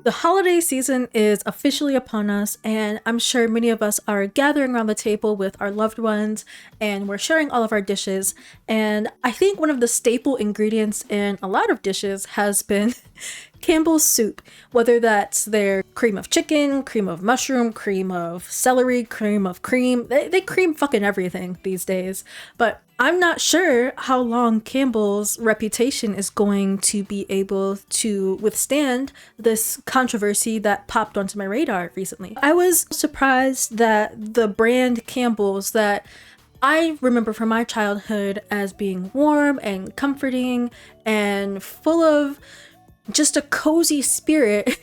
The holiday season is officially upon us, and I'm sure many of us are gathering around the table with our loved ones and we're sharing all of our dishes. And I think one of the staple ingredients in a lot of dishes has been Campbell's soup, whether that's their cream of chicken, cream of mushroom, cream of celery, cream of cream. They cream fucking everything these days. But I'm not sure how long Campbell's reputation is going to be able to withstand this controversy that popped onto my radar recently. I was surprised that the brand Campbell's that I remember from my childhood as being warm and comforting and full of just a cozy spirit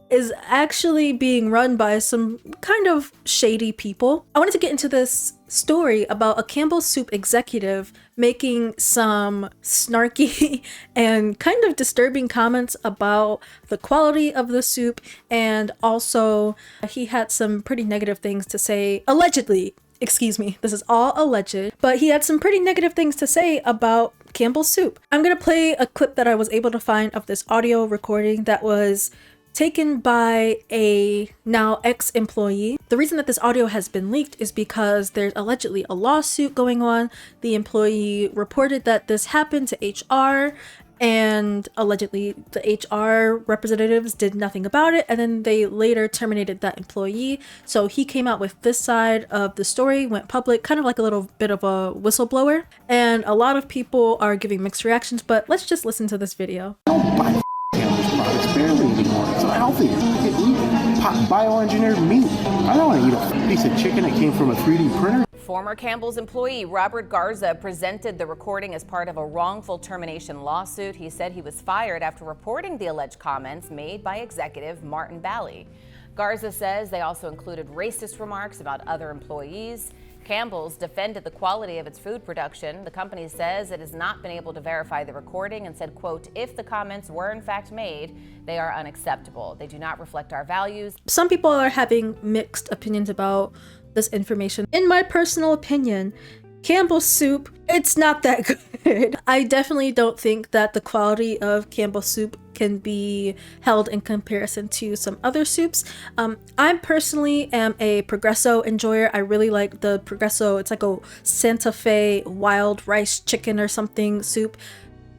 is actually being run by some kind of shady people. I wanted to get into this story about a Campbell's Soup executive making some snarky and kind of disturbing comments about the quality of the soup, and also he had some pretty negative things to say, allegedly. Excuse me, this is all alleged, but he had some pretty negative things to say about Campbell's Soup. I'm gonna play a clip that I was able to find of this audio recording that was taken by a now ex-employee. The reason that this audio has been leaked is because there's allegedly a lawsuit going on. The employee reported that this happened to HR, and allegedly the HR representatives did nothing about it, and then they later terminated that employee. So he came out with this side of the story, went public, kind of like a little bit of a whistleblower, and a lot of people are giving mixed reactions, but let's just listen to this video. Don't buy Campbell's products barely anymore. It's not healthy. You can eat bioengineered meat. I don't want to eat a piece of chicken that came from a 3D printer. Former Campbell's employee Robert Garza presented the recording as part of a wrongful termination lawsuit. He said he was fired after reporting the alleged comments made by executive Martin Bally. Garza says they also included racist remarks about other employees. Campbell's defended the quality of its food production. The company says it has not been able to verify the recording and said, quote, if the comments were in fact made, they are unacceptable. They do not reflect our values. Some people are having mixed opinions about this information. In my personal opinion, Campbell's Soup, it's not that good. I definitely don't think that the quality of Campbell's Soup can be held in comparison to some other soups. I personally am a Progresso enjoyer. I really like the Progresso. It's like a Santa Fe wild rice chicken or something soup.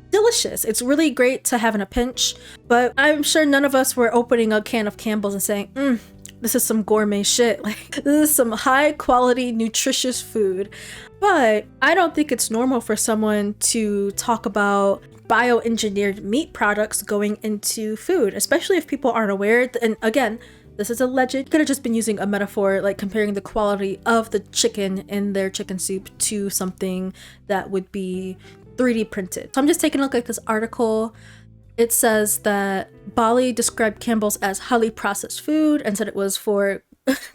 Delicious. It's really great to have in a pinch, but I'm sure none of us were opening a can of Campbell's and saying, this is some gourmet shit. Like, this is some high quality, nutritious food. But I don't think it's normal for someone to talk about bioengineered meat products going into food, especially if people aren't aware. And again, this is alleged. Could have just been using a metaphor, like comparing the quality of the chicken in their chicken soup to something that would be 3D printed. So I'm just taking a look at this article. It says that Bally described Campbell's as highly processed food and said it was for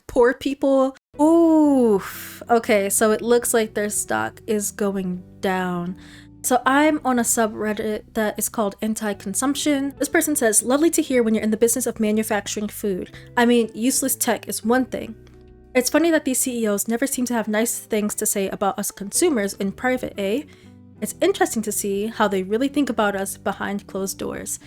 poor people. Ooh, okay, so it looks like their stock is going down. So I'm on a subreddit that is called Anti-Consumption. This person says, lovely to hear when you're in the business of manufacturing food. I mean, useless tech is one thing. It's funny that these CEOs never seem to have nice things to say about us consumers in private, eh? It's interesting to see how they really think about us behind closed doors.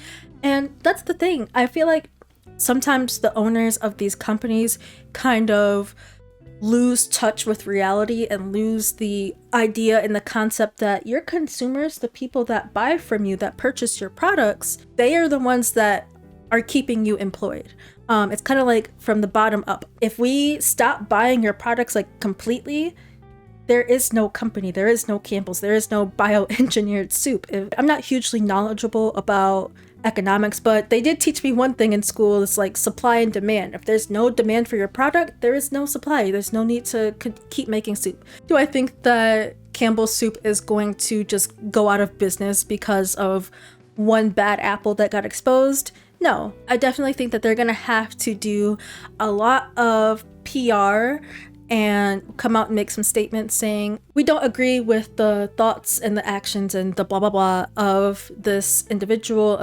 And that's the thing. I feel like sometimes the owners of these companies kind of lose touch with reality and lose the idea and the concept that your consumers, the people that buy from you, that purchase your products, they are the ones that are keeping you employed. It's kind of like from the bottom up. If we stop buying your products like completely, there is no company, there is no Campbell's, there is no bioengineered soup. I'm not hugely knowledgeable about economics, but they did teach me one thing in school. It's like supply and demand. If there's no demand for your product, there is no supply. There's no need to keep making soup. Do I think that Campbell's Soup is going to just go out of business because of one bad apple that got exposed? No, I definitely think that they're gonna have to do a lot of PR and come out and make some statements saying, we don't agree with the thoughts and the actions and the blah, blah, blah of this individual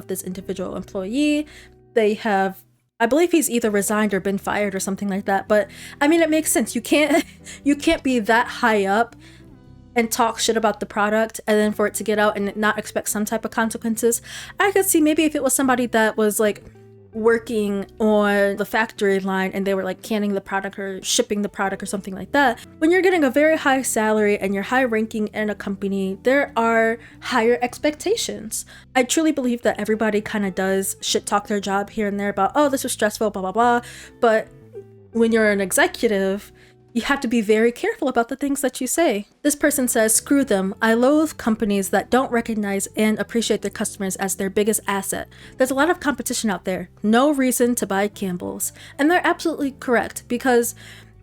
employee. They have, I believe he's either resigned or been fired or something like that. But I mean, it makes sense. You can't be that high up and talk shit about the product and then for it to get out and not expect some type of consequences. I could see maybe if it was somebody that was like working on the factory line and they were like canning the product or shipping the product or something like that. When you're getting a very high salary and you're high ranking in a company, there are higher expectations. I truly believe that everybody kind of does shit talk their job here and there about, oh, this was stressful, blah, blah, blah. But when you're an executive, you have to be very careful about the things that you say. This person says, screw them. I loathe companies that don't recognize and appreciate their customers as their biggest asset. There's a lot of competition out there. No reason to buy Campbell's. And they're absolutely correct, because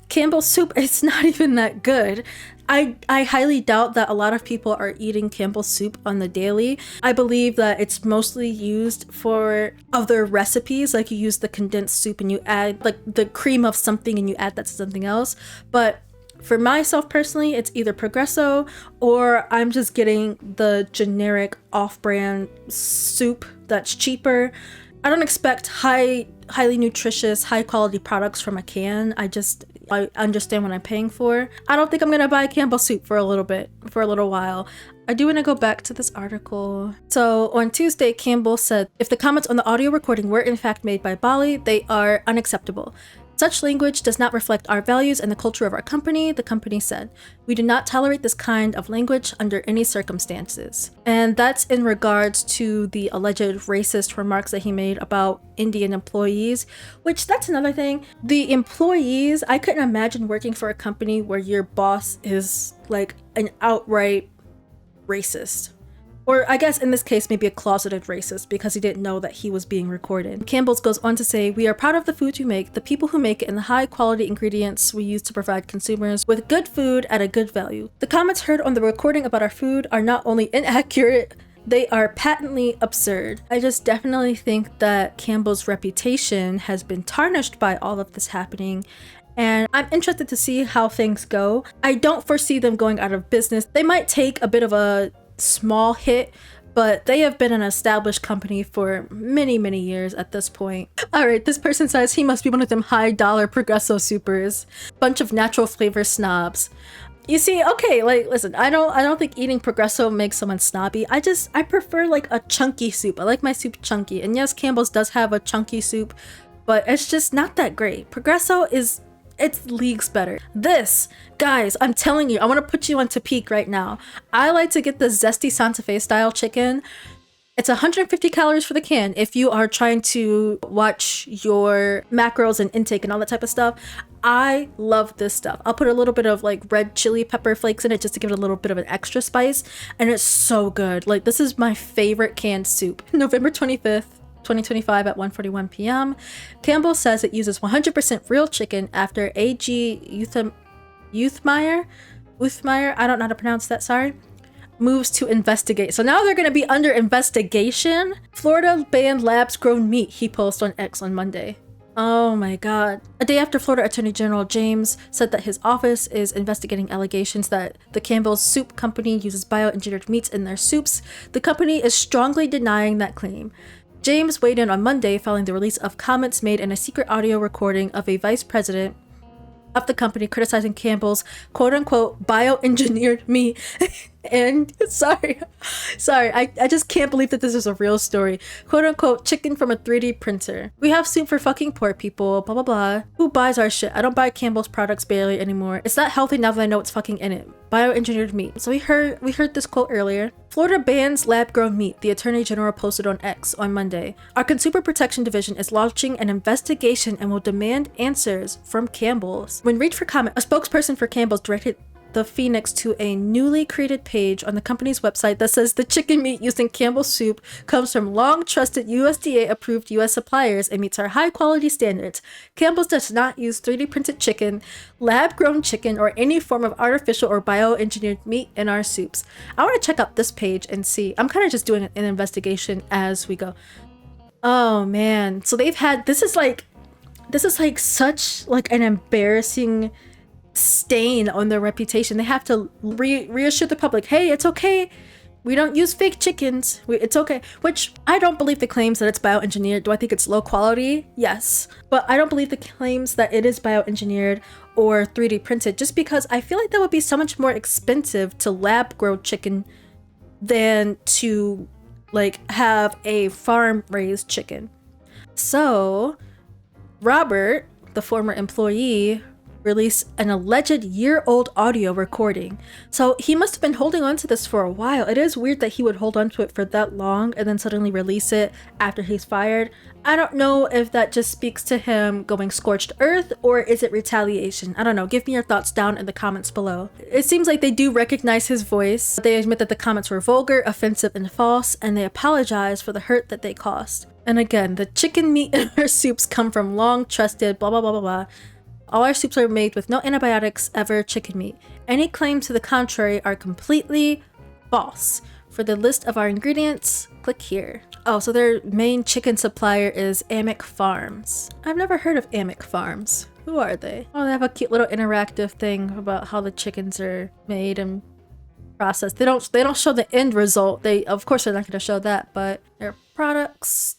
Campbell's soup is not even that good. I highly doubt that a lot of people are eating Campbell's soup on the daily. I believe that it's mostly used for other recipes, like you use the condensed soup and you add like the cream of something and you add that to something else. But for myself personally, it's either Progresso or I'm just getting the generic off-brand soup that's cheaper. I don't expect highly nutritious, high quality products from a can. I understand what I'm paying for. I don't think I'm gonna buy Campbell soup for a little while. I do want to go back to this article. So on Tuesday, Campbell said, if the comments on the audio recording were in fact made by Bally, they are unacceptable. Such language does not reflect our values and the culture of our company, the company said. We do not tolerate this kind of language under any circumstances. And that's in regards to the alleged racist remarks that he made about Indian employees, which that's another thing. The employees, I couldn't imagine working for a company where your boss is like an outright racist. Or I guess in this case, maybe a closeted racist because he didn't know that he was being recorded. Campbell's goes on to say, we are proud of the food we make, the people who make it, and the high quality ingredients we use to provide consumers with good food at a good value. The comments heard on the recording about our food are not only inaccurate, they are patently absurd. I just definitely think that Campbell's reputation has been tarnished by all of this happening. And I'm interested to see how things go. I don't foresee them going out of business. They might take a bit of a small hit, but they have been an established company for many years at this point. All right, this person says he must be one of them high dollar Progresso supers. Bunch of natural flavor snobs. You see, okay, like listen, I don't think eating Progresso makes someone snobby. I prefer like a chunky soup. I like my soup chunky. And yes, Campbell's does have a chunky soup, but it's just not that great. Progresso it's leagues better. This, guys, I'm telling you, I want to put you onto peak right now. I like to get the zesty Santa Fe style chicken. It's 150 calories for the can if you are trying to watch your macros and intake and all that type of stuff. I love this stuff. I'll put a little bit of like red chili pepper flakes in it just to give it a little bit of an extra spice, and it's so good. Like, this is my favorite canned soup. November 25th. 2025 at 1:41 p.m. Campbell says it uses 100% real chicken after A.G. Uthmeyer, I don't know how to pronounce that, sorry, moves to investigate. So now they're going to be under investigation. Florida banned labs-grown meat, he posted on X on Monday. Oh my god. A day after Florida Attorney General James said that his office is investigating allegations that the Campbell's Soup Company uses bioengineered meats in their soups, the company is strongly denying that claim. James weighed in on Monday following the release of comments made in a secret audio recording of a vice president of the company criticizing Campbell's quote-unquote bioengineered meat. And sorry, I just can't believe that this is a real story. Quote-unquote chicken from a 3D printer. We have soup for fucking poor people, blah blah blah. Who buys our shit? I don't buy Campbell's products barely anymore. It's not healthy now that I know what's fucking in it. Bioengineered meat. So we heard this quote earlier. Florida bans lab-grown meat, the Attorney General posted on X on Monday. Our Consumer Protection Division is launching an investigation and will demand answers from Campbell's. When reached for comment, a spokesperson for Campbell's directed the Phoenix to a newly created page on the company's website that says the chicken meat used in Campbell's soup comes from long-trusted USDA-approved US suppliers and meets our high-quality standards. Campbell's does not use 3D printed chicken, lab-grown chicken, or any form of artificial or bioengineered meat in our soups. I want to check out this page and see. I'm kind of just doing an investigation as we go. Oh man, so they've had this is like such like an embarrassing stain on their reputation. They have to reassure the public, hey, it's okay, we don't use fake chickens, it's okay. Which I don't believe the claims that it's bioengineered. Do I think it's low quality? Yes, but I don't believe the claims that it is bioengineered or 3D printed, just because I feel like that would be so much more expensive to lab grow chicken than to like have a farm raised chicken. So Robert, the former employee, released an alleged year-old audio recording. So he must have been holding on to this for a while. It is weird that he would hold on to it for that long and then suddenly release it after he's fired. I don't know if that just speaks to him going scorched earth or is it retaliation? I don't know. Give me your thoughts down in the comments below. It seems like they do recognize his voice. They admit that the comments were vulgar, offensive, and false, and they apologize for the hurt that they caused. And again, the chicken meat in our soups come from long trusted blah blah blah blah blah. All our soups are made with no antibiotics, ever chicken meat. Any claims to the contrary are completely false. For the list of our ingredients, click here. Oh, so their main chicken supplier is Amick Farms. I've never heard of Amick Farms. Who are they? Oh, they have a cute little interactive thing about how the chickens are made and processed. They don't show the end result. Of course they're not going to show that, but their products.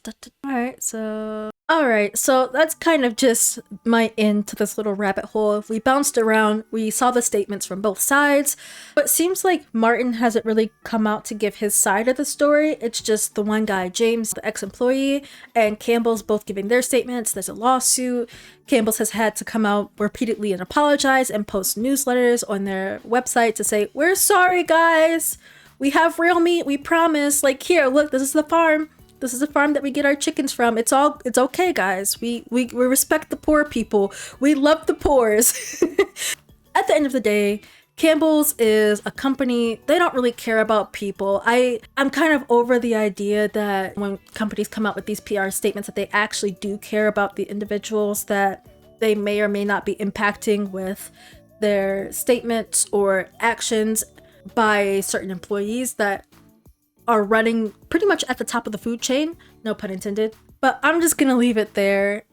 Alright, so that's kind of just my end to this little rabbit hole. We bounced around, we saw the statements from both sides, but it seems like Martin hasn't really come out to give his side of the story. It's just the one guy, James, the ex-employee, and Campbell's both giving their statements. There's a lawsuit. Campbell's has had to come out repeatedly and apologize and post newsletters on their website to say, we're sorry guys, we have real meat, we promise. Like, here, look, this is the farm. This is a farm that we get our chickens from. It's okay, guys. We respect the poor people. We love the poors. At the end of the day, Campbell's is a company. They don't really care about people. I'm kind of over the idea that when companies come out with these PR statements that they actually do care about the individuals that they may or may not be impacting with their statements or actions by certain employees that are running pretty much at the top of the food chain, no pun intended. But I'm just gonna leave it there.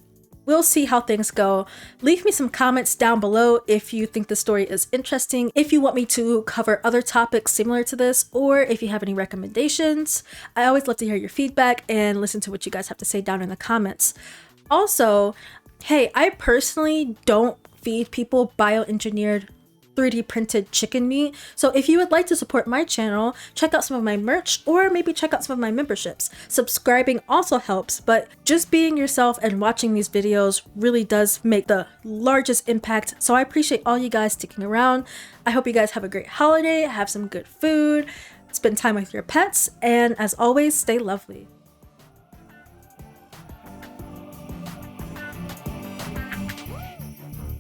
We'll see how things go. Leave me some comments down below if you think the story is interesting, if you want me to cover other topics similar to this, or if you have any recommendations. I always love to hear your feedback and listen to what you guys have to say down in the comments. Also, hey, I personally don't feed people bioengineered 3D printed chicken meat. So if you would like to support my channel, check out some of my merch or maybe check out some of my memberships. Subscribing also helps, but just being yourself and watching these videos really does make the largest impact. So I appreciate all you guys sticking around. I hope you guys have a great holiday, have some good food, spend time with your pets, and as always, stay lovely.